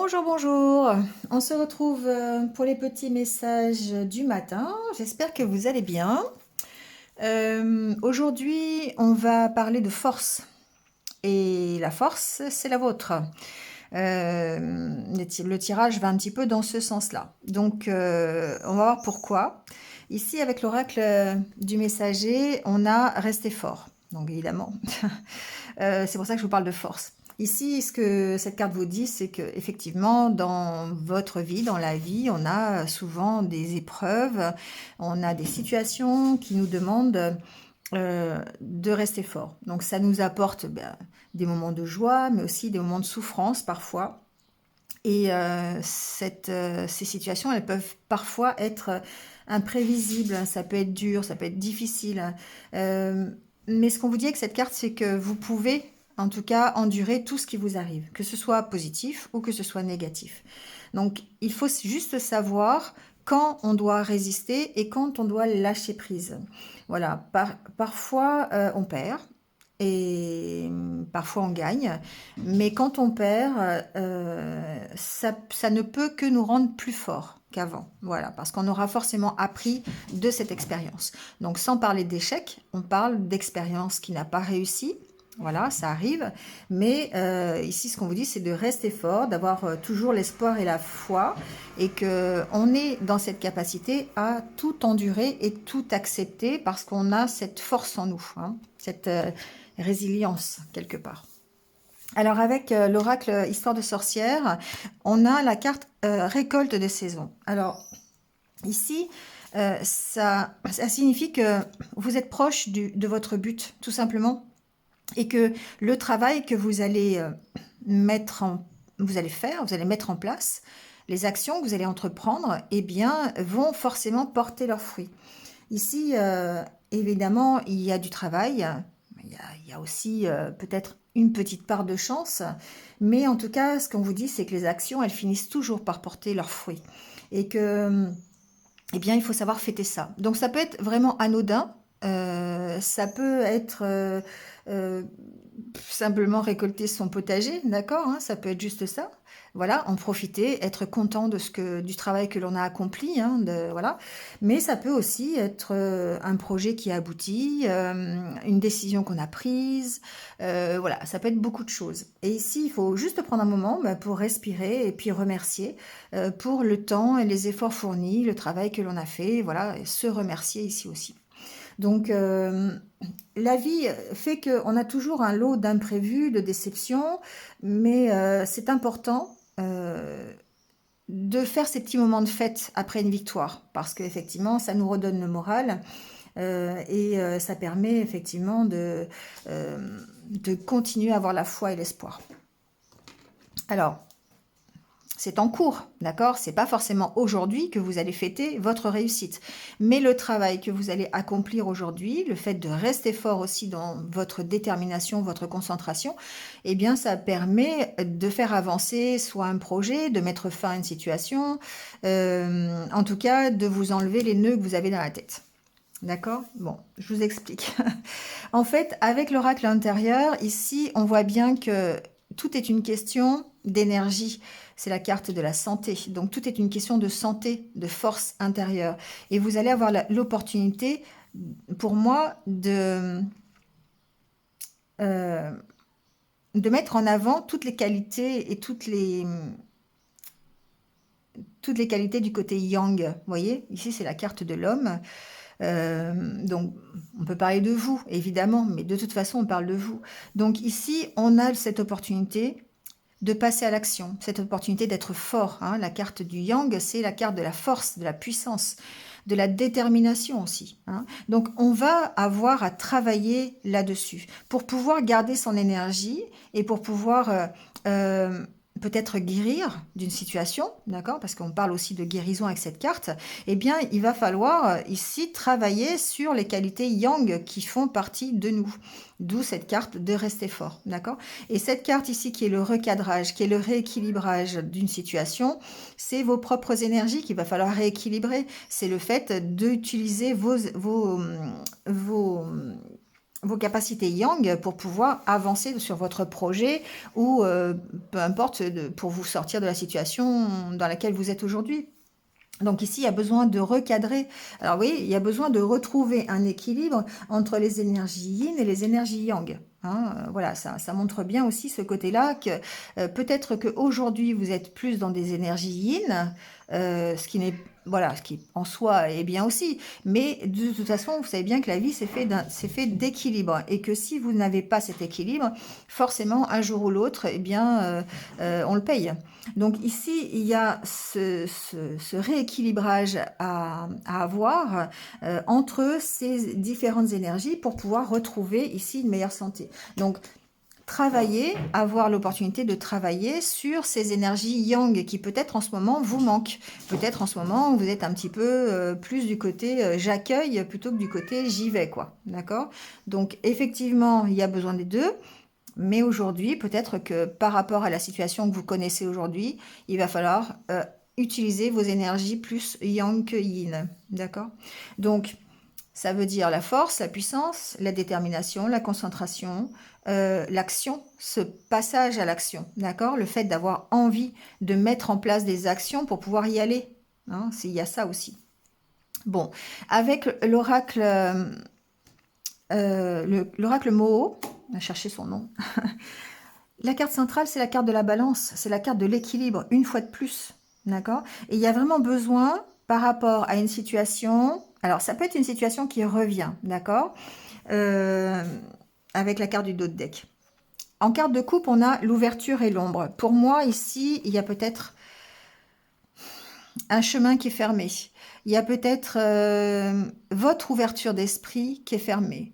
Bonjour, bonjour. On se retrouve pour les petits messages du matin. J'espère que vous allez bien. Aujourd'hui, on va parler de force. Et la force, c'est la vôtre. Le tirage va un petit peu dans ce sens-là. Donc, on va voir pourquoi. Ici, avec l'oracle du messager, on a resté fort. Donc, évidemment, c'est pour ça que je vous parle de force. Ici, ce que cette carte vous dit, c'est que effectivement, dans votre vie, dans la vie, on a souvent des épreuves, on a des situations qui nous demandent de rester fort. Donc, ça nous apporte des moments de joie, mais aussi des moments de souffrance parfois. Et ces situations, elles peuvent parfois être imprévisibles, ça peut être dur, ça peut être difficile. Euh, mais ce qu'on vous dit avec cette carte, c'est que vous pouvez, en tout cas, endurer tout ce qui vous arrive, que ce soit positif ou que ce soit négatif. Donc, il faut juste savoir quand on doit résister et quand on doit lâcher prise. Voilà, parfois on perd, et parfois on gagne, mais quand on perd, ça ne peut que nous rendre plus forts qu'avant, voilà, parce qu'on aura forcément appris de cette expérience. Donc sans parler d'échec, on parle d'expérience qui n'a pas réussi, voilà, ça arrive, mais ici ce qu'on vous dit c'est de rester fort, d'avoir toujours l'espoir et la foi, et qu'on est dans cette capacité à tout endurer et tout accepter parce qu'on a cette force en nous, hein, cette résilience quelque part. Alors avec l'oracle Histoire de sorcière, on a la carte récolte des saisons. Alors ici, ça signifie que vous êtes proche de votre but, tout simplement, et que le travail que vous allez vous allez faire, vous allez mettre en place, les actions que vous allez entreprendre, eh bien, vont forcément porter leurs fruits. Ici, évidemment, il y a du travail, il y a aussi peut-être une petite part de chance, mais en tout cas, ce qu'on vous dit, c'est que les actions, elles finissent toujours par porter leurs fruits. Et que, eh bien, il faut savoir fêter ça. Donc, ça peut être vraiment anodin, ça peut être euh, simplement récolter son potager, d'accord, hein, ça peut être juste ça. Voilà, en profiter, être content du travail que l'on a accompli, hein, voilà. Mais ça peut aussi être un projet qui aboutit, une décision qu'on a prise, voilà, ça peut être beaucoup de choses. Et ici, il faut juste prendre un moment pour respirer et puis remercier pour le temps et les efforts fournis, le travail que l'on a fait, voilà, et se remercier ici aussi. Donc, la vie fait qu'on a toujours un lot d'imprévus, de déceptions, mais c'est important de faire ces petits moments de fête après une victoire, parce qu'effectivement, ça nous redonne le moral et ça permet effectivement de continuer à avoir la foi et l'espoir. Alors, c'est en cours, d'accord? C'est pas forcément aujourd'hui que vous allez fêter votre réussite, mais le travail que vous allez accomplir aujourd'hui, le fait de rester fort aussi dans votre détermination, votre concentration, eh bien, ça permet de faire avancer soit un projet, de mettre fin à une situation, en tout cas, de vous enlever les nœuds que vous avez dans la tête. D'accord? Bon, je vous explique. En fait, avec l'oracle intérieur, ici, on voit bien que tout est une question d'énergie. C'est la carte de la santé. Donc, tout est une question de santé, de force intérieure. Et vous allez avoir l'opportunité, pour moi, euh, de mettre en avant toutes les qualités et toutes les qualités du côté yang. Vous voyez, ici, c'est la carte de l'homme. Donc, on peut parler de vous, évidemment, mais de toute façon, on parle de vous. Donc ici, on a cette opportunité de passer à l'action, cette opportunité d'être fort, hein. La carte du yang, c'est la carte de la force, de la puissance, de la détermination aussi, hein. Donc, on va avoir à travailler là-dessus pour pouvoir garder son énergie et pour pouvoir peut-être guérir d'une situation, d'accord, parce qu'on parle aussi de guérison avec cette carte, eh bien, il va falloir ici travailler sur les qualités yang qui font partie de nous. D'où cette carte de rester fort, d'accord? Et cette carte ici qui est le recadrage, qui est le rééquilibrage d'une situation, c'est vos propres énergies qu'il va falloir rééquilibrer. C'est le fait d'utiliser vos vos capacités yang pour pouvoir avancer sur votre projet ou peu importe pour vous sortir de la situation dans laquelle vous êtes aujourd'hui. Donc ici, il y a besoin de recadrer. Alors oui, il y a besoin de retrouver un équilibre entre les énergies yin et les énergies yang. Hein. Voilà, ça montre bien aussi ce côté-là que peut-être qu'aujourd'hui, vous êtes plus dans des énergies yin, ce qui n'est voilà, ce qui en soi est bien aussi. Mais de toute façon, vous savez bien que la vie c'est fait d'équilibre et que si vous n'avez pas cet équilibre, forcément, un jour ou l'autre, eh bien, on le paye. Donc ici, il y a ce rééquilibrage à avoir entre ces différentes énergies pour pouvoir retrouver ici une meilleure santé. Donc, travailler, avoir l'opportunité de travailler sur ces énergies yang qui peut-être en ce moment vous manquent. Peut-être en ce moment, vous êtes un petit peu plus du côté j'accueille plutôt que du côté j'y vais, quoi. D'accord? Donc, effectivement, il y a besoin des deux. Mais aujourd'hui, peut-être que par rapport à la situation que vous connaissez aujourd'hui, il va falloir utiliser vos énergies plus yang que yin. D'accord? Donc, ça veut dire la force, la puissance, la détermination, la concentration, l'action, ce passage à l'action. D'accord? Le fait d'avoir envie de mettre en place des actions pour pouvoir y aller. Hein, il y a ça aussi. Bon, avec l'oracle l'oracle Moho, on a cherché son nom. La carte centrale, c'est la carte de la balance, c'est la carte de l'équilibre, une fois de plus, d'accord? Et il y a vraiment besoin, par rapport à une situation, alors ça peut être une situation qui revient, d'accord? Euh, avec la carte du dos de deck. En carte de coupe, on a l'ouverture et l'ombre. Pour moi, ici, il y a peut-être un chemin qui est fermé. Il y a peut-être votre ouverture d'esprit qui est fermée.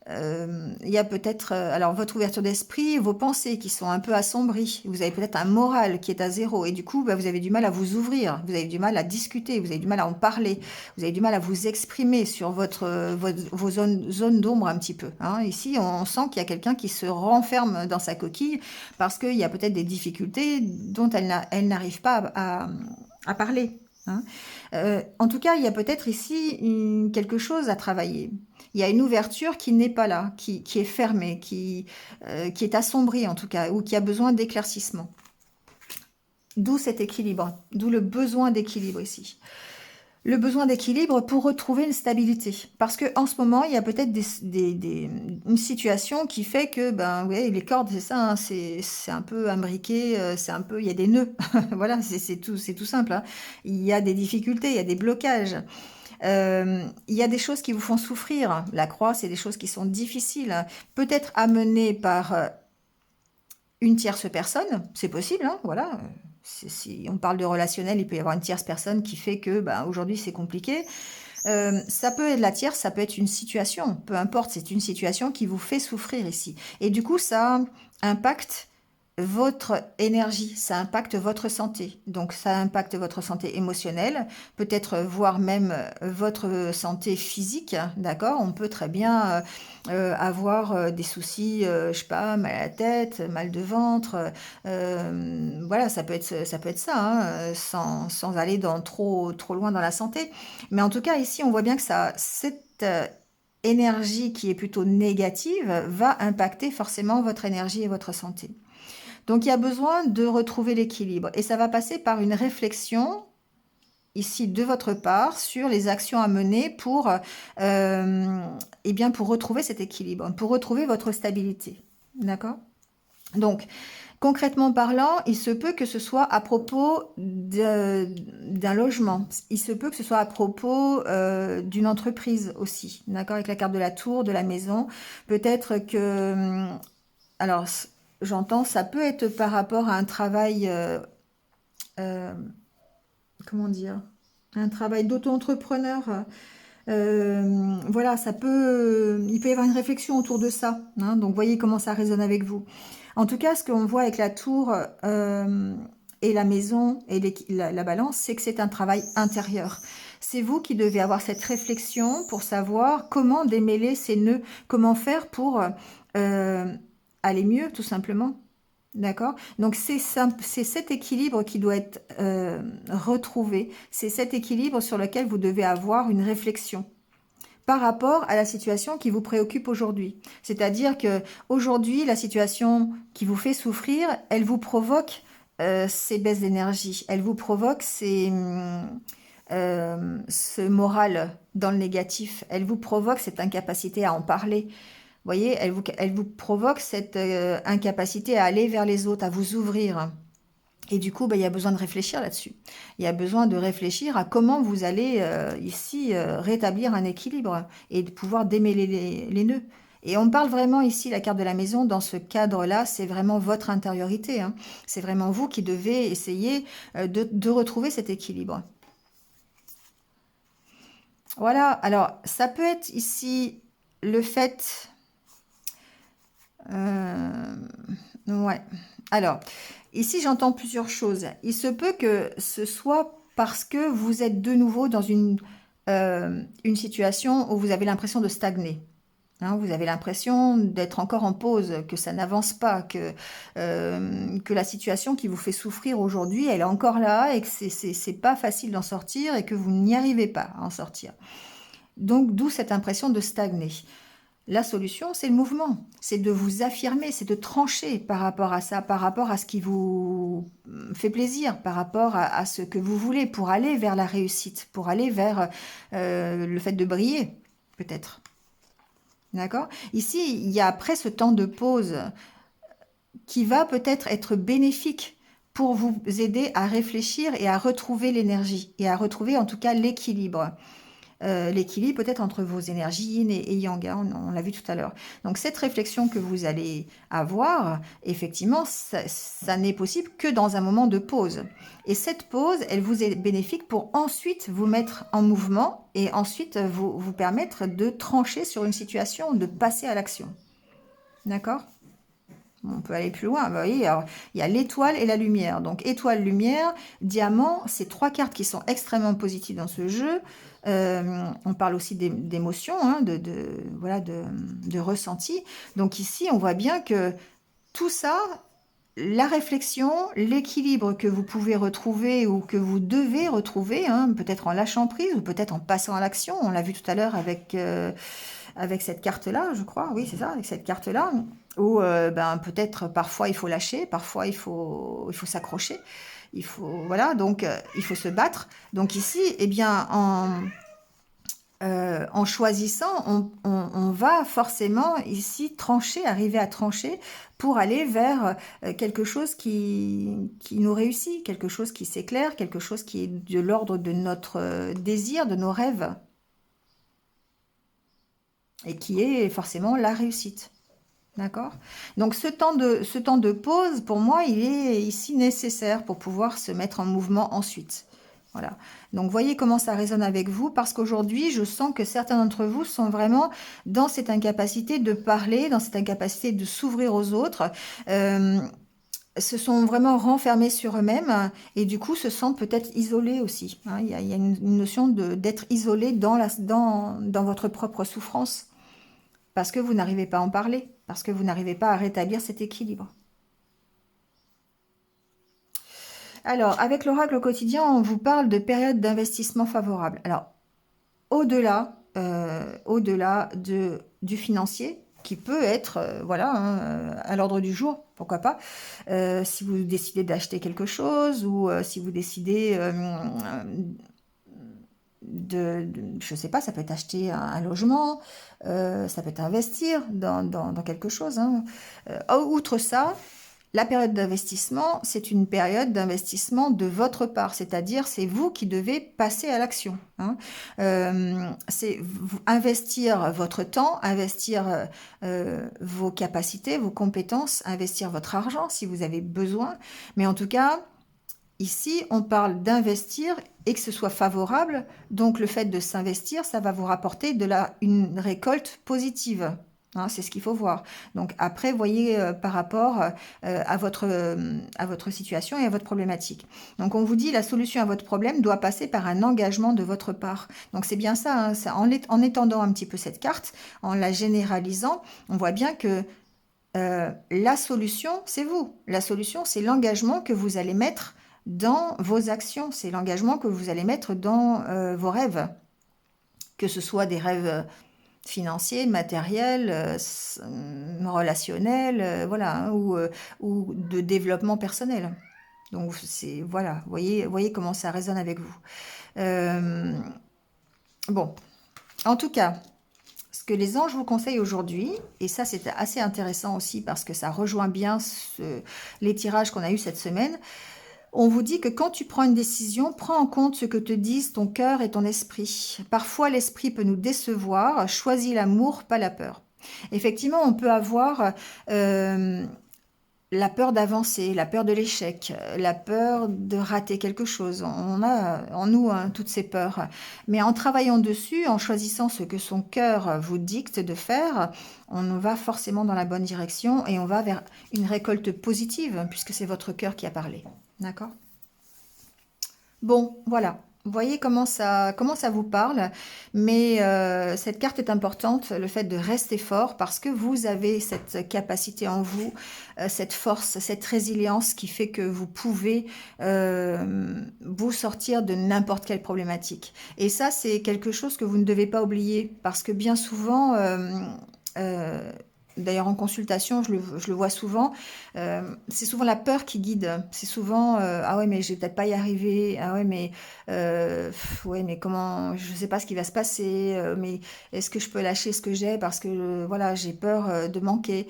Il y a peut-être, alors votre ouverture d'esprit, vos pensées qui sont un peu assombries. Vous avez peut-être un moral qui est à zéro et du coup, bah, vous avez du mal à vous ouvrir, vous avez du mal à discuter, vous avez du mal à en parler, vous avez du mal à vous exprimer sur vos zones d'ombre un petit peu. Hein. Ici, on sent qu'il y a quelqu'un qui se renferme dans sa coquille parce qu'il y a peut-être des difficultés dont elle n'arrive pas à parler. Hein. En tout cas, il y a peut-être ici quelque chose à travailler. Il y a une ouverture qui n'est pas là, qui est fermée, qui est assombrie en tout cas, ou qui a besoin d'éclaircissement. D'où cet équilibre, d'où le besoin d'équilibre ici. Le besoin d'équilibre pour retrouver une stabilité. Parce que en ce moment, il y a peut-être une situation qui fait que, ben, ouais, les cordes, c'est ça, hein, c'est un peu imbriqué, c'est un peu, il y a des nœuds. Voilà, c'est tout simple. Hein. Il y a des difficultés, il y a des blocages. Il y a des choses qui vous font souffrir. La croix, c'est des choses qui sont difficiles. Hein. Peut-être amenées par une tierce personne, c'est possible, hein, voilà. Si on parle de relationnel, il peut y avoir une tierce personne qui fait que ben, aujourd'hui c'est compliqué. Ça peut être la tierce, ça peut être une situation, peu importe, c'est une situation qui vous fait souffrir ici. Et du coup, ça impacte votre énergie, ça impacte votre santé. Donc, ça impacte votre santé émotionnelle, peut-être voire même votre santé physique, d'accord? On peut très bien avoir des soucis, je sais pas, mal à la tête, mal de ventre. Voilà, ça peut être ça, hein, sans aller trop loin dans la santé. Mais en tout cas, ici, on voit bien que cette énergie qui est plutôt négative va impacter forcément votre énergie et votre santé. Donc, il y a besoin de retrouver l'équilibre. Et ça va passer par une réflexion, ici, de votre part, sur les actions à mener eh bien, pour retrouver cet équilibre, pour retrouver votre stabilité. D'accord? Donc, concrètement parlant, il se peut que ce soit à propos d'un logement. Il se peut que ce soit à propos d'une entreprise aussi. D'accord? Avec la carte de la tour, de la maison. Peut-être que... Alors, j'entends, ça peut être par rapport à un travail, euh, comment dire, un travail d'auto-entrepreneur. Voilà, il peut y avoir une réflexion autour de ça. Hein, donc, voyez comment ça résonne avec vous. En tout cas, ce qu'on voit avec la tour et la maison et la balance, c'est que c'est un travail intérieur. C'est vous qui devez avoir cette réflexion pour savoir comment démêler ces nœuds, comment faire pour aller mieux, tout simplement. D'accord? Donc, c'est cet équilibre qui doit être retrouvé. C'est cet équilibre sur lequel vous devez avoir une réflexion par rapport à la situation qui vous préoccupe aujourd'hui. C'est-à-dire que aujourd'hui, la situation qui vous fait souffrir, elle vous provoque ces baisses d'énergie, elle vous provoque ce moral dans le négatif, elle vous provoque cette incapacité à en parler. Vous voyez, elle vous provoque cette incapacité à aller vers les autres, à vous ouvrir. Et du coup, il y a besoin de réfléchir là-dessus. Il y a besoin de réfléchir à comment vous allez ici rétablir un équilibre et de pouvoir démêler les nœuds. Et on parle vraiment ici, la carte de la maison, dans ce cadre-là, c'est vraiment votre intériorité, hein. C'est vraiment vous qui devez essayer de retrouver cet équilibre. Voilà, alors ça peut être ici le fait... ouais, alors... Ici, j'entends plusieurs choses. Il se peut que ce soit parce que vous êtes de nouveau dans une situation où vous avez l'impression de stagner. Hein, vous avez l'impression d'être encore en pause, que ça n'avance pas, que la situation qui vous fait souffrir aujourd'hui, elle est encore là et que c'est pas facile d'en sortir et que vous n'y arrivez pas à en sortir. Donc, d'où cette impression de stagner. La solution, c'est le mouvement, c'est de vous affirmer, c'est de trancher par rapport à ça, par rapport à ce qui vous fait plaisir, par rapport à ce que vous voulez pour aller vers la réussite, pour aller vers le fait de briller, peut-être. D'accord? Ici, il y a après ce temps de pause qui va peut-être être bénéfique pour vous aider à réfléchir et à retrouver l'énergie, et à retrouver en tout cas l'équilibre. L'équilibre peut-être entre vos énergies yin et yang, hein, on l'a vu tout à l'heure. Donc cette réflexion que vous allez avoir, effectivement, ça n'est possible que dans un moment de pause. Et cette pause, elle vous est bénéfique pour ensuite vous mettre en mouvement et ensuite vous permettre de trancher sur une situation, de passer à l'action. D'accord ? On peut aller plus loin. Vous voyez, alors, il y a l'étoile et la lumière. Donc étoile, lumière, diamant, c'est trois cartes qui sont extrêmement positives dans ce jeu. On parle aussi d'émotions, hein, voilà, de ressenti. Donc ici, on voit bien que tout ça, la réflexion, l'équilibre que vous pouvez retrouver ou que vous devez retrouver, hein, peut-être en lâchant prise ou peut-être en passant à l'action. On l'a vu tout à l'heure avec cette carte-là, je crois. Oui, c'est ça, avec cette carte-là. Où peut-être parfois il faut lâcher, parfois il faut s'accrocher. Il faut, voilà, donc il faut se battre. Donc ici, eh bien, en choisissant, on va forcément ici trancher, arriver à trancher pour aller vers quelque chose qui nous réussit, quelque chose qui s'éclaire, quelque chose qui est de l'ordre de notre désir, de nos rêves, et qui est forcément la réussite. D'accord? Donc ce temps de pause, pour moi, il est ici nécessaire pour pouvoir se mettre en mouvement ensuite. Voilà. Donc voyez comment ça résonne avec vous, parce qu'aujourd'hui, je sens que certains d'entre vous sont vraiment dans cette incapacité de parler, dans cette incapacité de s'ouvrir aux autres, se sont vraiment renfermés sur eux-mêmes et du coup se sentent peut-être isolés aussi, hein. Il y a une notion d'être isolé dans votre propre souffrance, parce que vous n'arrivez pas à en parler, parce que vous n'arrivez pas à rétablir cet équilibre. Alors, avec l'oracle au quotidien, on vous parle de période d'investissement favorable. Alors, au-delà du financier, qui peut être voilà, hein, à l'ordre du jour, pourquoi pas, si vous décidez d'acheter quelque chose ou si vous décidez je sais pas, ça peut être acheter un logement, ça peut être investir dans quelque chose, hein. Outre ça, la période d'investissement, c'est une période d'investissement de votre part, c'est-à-dire c'est vous qui devez passer à l'action, hein. C'est investir votre temps, investir vos capacités, vos compétences, investir votre argent si vous avez besoin, mais en tout cas, ici, on parle d'investir et que ce soit favorable. Donc, le fait de s'investir, ça va vous rapporter une récolte positive, hein, c'est ce qu'il faut voir. Donc, après, voyez par rapport à votre situation et à votre problématique. Donc, on vous dit la solution à votre problème doit passer par un engagement de votre part. Donc, c'est bien ça, hein, en étendant un petit peu cette carte, en la généralisant, on voit bien que la solution, c'est vous. La solution, c'est l'engagement que vous allez mettre dans vos actions, c'est l'engagement que vous allez mettre dans vos rêves. que ce soit des rêves financiers, matériels, relationnels, voilà, hein, ou de développement personnel. Donc c'est voilà, voyez comment ça résonne avec vous. Euh, bon, en tout cas, ce que les anges vous conseillent aujourd'hui, et ça c'est assez intéressant aussi parce que ça rejoint bien les tirages qu'on a eu cette semaine, on vous dit que quand tu prends une décision, prends en compte ce que te disent ton cœur et ton esprit. Parfois, l'esprit peut nous décevoir. Choisis l'amour, pas la peur. Effectivement, on peut avoir la peur d'avancer, la peur de l'échec, la peur de rater quelque chose. On a en nous hein, toutes ces peurs. Mais en travaillant dessus, en choisissant ce que son cœur vous dicte de faire, on va forcément dans la bonne direction et on va vers une récolte positive puisque c'est votre cœur qui a parlé. D'accord? Bon, voilà. Vous voyez comment ça vous parle, mais cette carte est importante, le fait de rester fort, parce que vous avez cette capacité en vous, cette force, cette résilience qui fait que vous pouvez vous sortir de n'importe quelle problématique. Et ça, c'est quelque chose que vous ne devez pas oublier, parce que bien souvent, euh, d'ailleurs en consultation, je le vois souvent, c'est souvent la peur qui guide. C'est souvent ah ouais mais je vais peut-être pas y arriver. Ah ouais ouais mais comment je sais pas ce qui va se passer. Mais est-ce que je peux lâcher ce que j'ai parce que voilà j'ai peur de manquer.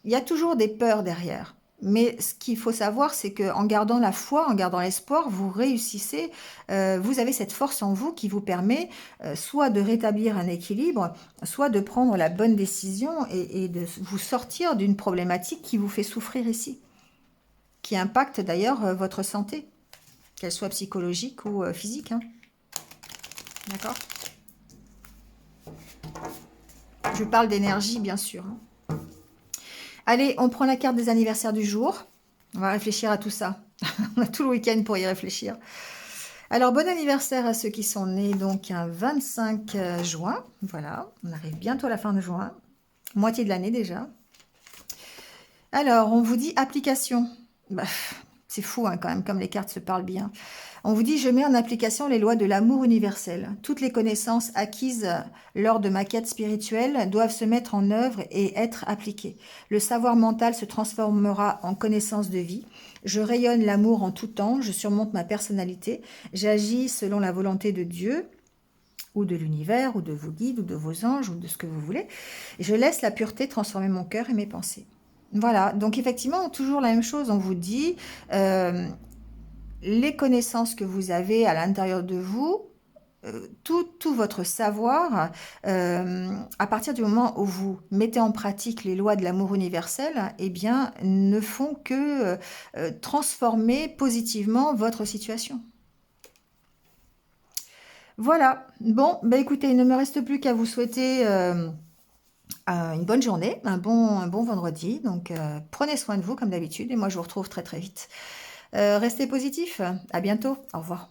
Il y a toujours des peurs derrière. Mais ce qu'il faut savoir, c'est qu'en gardant la foi, en gardant l'espoir, vous réussissez, vous avez cette force en vous qui vous permet soit de rétablir un équilibre, soit de prendre la bonne décision et de vous sortir d'une problématique qui vous fait souffrir ici, qui impacte d'ailleurs votre santé, qu'elle soit psychologique ou physique. Hein. D'accord? Je parle d'énergie, bien sûr. Hein. Allez, on prend la carte des anniversaires du jour. On va réfléchir à tout ça. On a tout le week-end pour y réfléchir. Alors, bon anniversaire à ceux qui sont nés donc un 25 juin. Voilà, on arrive bientôt à la fin de juin. Moitié de l'année déjà. Alors, on vous dit application. Bah, c'est fou hein, quand même, comme les cartes se parlent bien. On vous dit, je mets en application les lois de l'amour universel. Toutes les connaissances acquises lors de ma quête spirituelle doivent se mettre en œuvre et être appliquées. Le savoir mental se transformera en connaissance de vie. Je rayonne l'amour en tout temps, je surmonte ma personnalité. J'agis selon la volonté de Dieu, ou de l'univers, ou de vos guides, ou de vos anges, ou de ce que vous voulez. Je laisse la pureté transformer mon cœur et mes pensées. Voilà, donc effectivement, toujours la même chose, on vous dit, les connaissances que vous avez à l'intérieur de vous, tout votre savoir, à partir du moment où vous mettez en pratique les lois de l'amour universel, eh bien, ne font que transformer positivement votre situation. Voilà, bon, bah écoutez, il ne me reste plus qu'à vous souhaiter une bonne journée, un bon vendredi. Donc, prenez soin de vous comme d'habitude et moi, je vous retrouve très très vite. Restez positif. À bientôt. Au revoir.